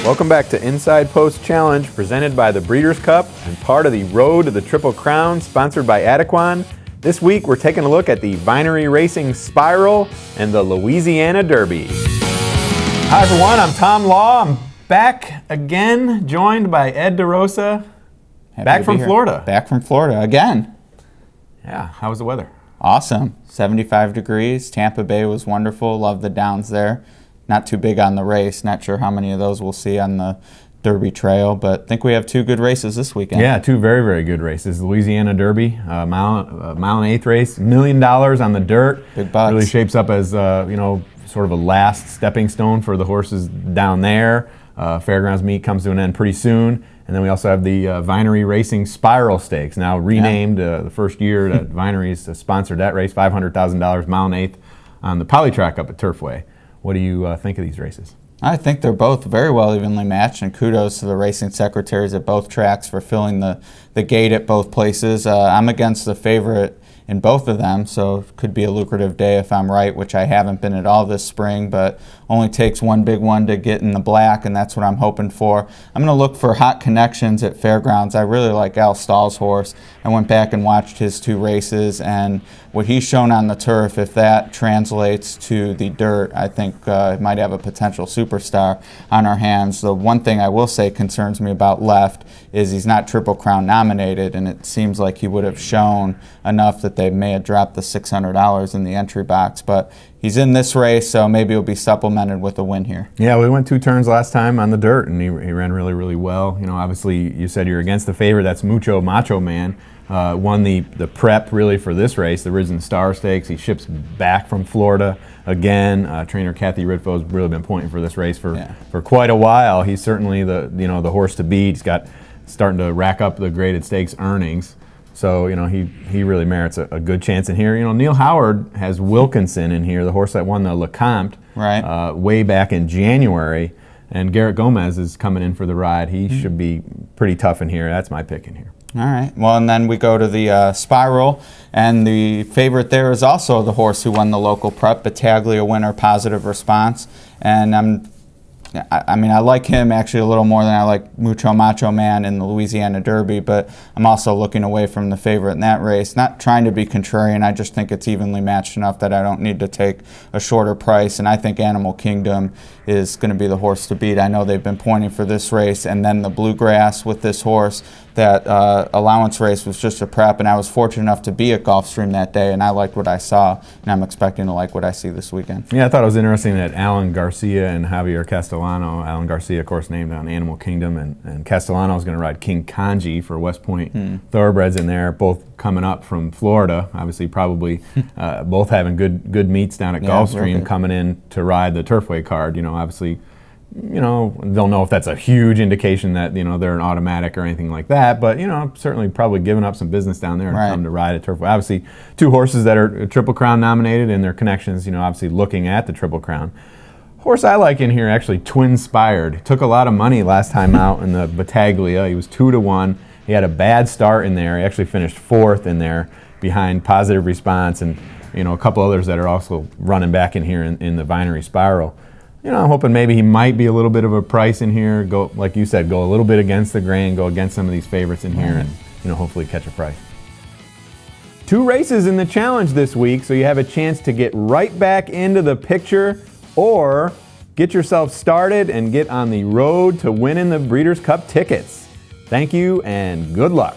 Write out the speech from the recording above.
Welcome back to Inside Post Challenge, presented by the Breeders' Cup and part of the Road to the Triple Crown, sponsored by Adequan. This week we're taking a look at the Vinery Racing Spiral and the Louisiana Derby. Hi everyone, I'm Tom Law. I'm back again, joined by Ed DeRosa. Back from Florida. Back from Florida again. Yeah, how was the weather? Awesome. 75 degrees. Tampa Bay was wonderful. Love the downs there. Not too big on the race. Not sure how many of those we'll see on the Derby Trail, but I think we have two good races this weekend. Yeah, two very, very good races. Louisiana Derby, mile and eighth race, $1 million on the dirt. Big bucks. Really shapes up as you know, sort of a last stepping stone for the horses down there. Fairgrounds meet comes to an end pretty soon. And then we also have the Vinery Racing Spiral Stakes, now renamed the first year that Vinery's sponsored that race, $500,000, mile and eighth on the Polytrack up at Turfway. What do you think of these races? I think they're both very well evenly matched, and kudos to the racing secretaries at both tracks for filling the gate at both places. I'm against the favorite in both of them, so it could be a lucrative day if I'm right, which I haven't been at all this spring, but only takes one big one to get in the black, and that's what I'm hoping for. I'm going to look for hot connections at Fairgrounds. I really like Al Stahl's horse. I went back and watched his two races, and what he's shown on the turf, if that translates to the dirt, I think it might have a potential superstar on our hands. The one thing I will say concerns me about Left is he's not Triple Crown nominated, and it seems like he would have shown enough that they may have dropped the $600 in the entry box, but he's in this race, so maybe he'll be supplemented with a win here. Yeah, we went two turns last time on the dirt, and he ran really, really well. You know, obviously, you said you're against the favorite. That's Mucho Macho Man. Won the prep, really, for this race, the Risen Star Stakes. He ships back from Florida again. Trainer Kathy Ritvo's really been pointing for this race for quite a while. He's certainly the horse to beat. He's starting to rack up the graded stakes earnings. So, you know, he really merits a good chance in here. You know, Neil Howard has Wilkinson in here, the horse that won the LeCompte way back in January. And Garrett Gomez is coming in for the ride. He should be pretty tough in here. That's my pick in here. All right. Well, and then we go to the Spiral, and the favorite there is also the horse who won the local prep, Battaglia winner, Positive Response. And I mean, I like him actually a little more than I like Mucho Macho Man in the Louisiana Derby, but I'm also looking away from the favorite in that race. Not trying to be contrarian, I just think it's evenly matched enough that I don't need to take a shorter price, and I think Animal Kingdom is going to be the horse to beat. I know they've been pointing for this race, and then the Bluegrass with this horse. That allowance race was just a prep, and I was fortunate enough to be at Gulfstream that day, and I liked what I saw, and I'm expecting to like what I see this weekend. Yeah, I thought it was interesting that Alan Garcia and Javier Castellano, Alan Garcia, of course, named on Animal Kingdom, and Castellano is going to ride King Kanji for West Point Thoroughbreds in there, both coming up from Florida, obviously probably both having good meets down at Gulfstream, coming in to ride the Turfway card, you know, obviously. You know, don't know if that's a huge indication that, you know, they're an automatic or anything like that, but, you know, certainly probably giving up some business down there and come to ride at Turfway. Obviously, two horses that are Triple Crown nominated and their connections, you know, obviously looking at the Triple Crown. Horse I like in here, actually, Twinspired. Took a lot of money last time out in the Battaglia. He was 2-1. He had a bad start in there. He actually finished 4th in there behind Positive Response and, you know, a couple others that are also running back in here in the Vinery Spiral. You know, I'm hoping maybe he might be a little bit of a price in here. Go, like you said, go a little bit against the grain, go against some of these favorites in here, and, you know, hopefully catch a price. Two races in the challenge this week, so you have a chance to get right back into the picture or get yourself started and get on the road to winning the Breeders' Cup tickets. Thank you and good luck.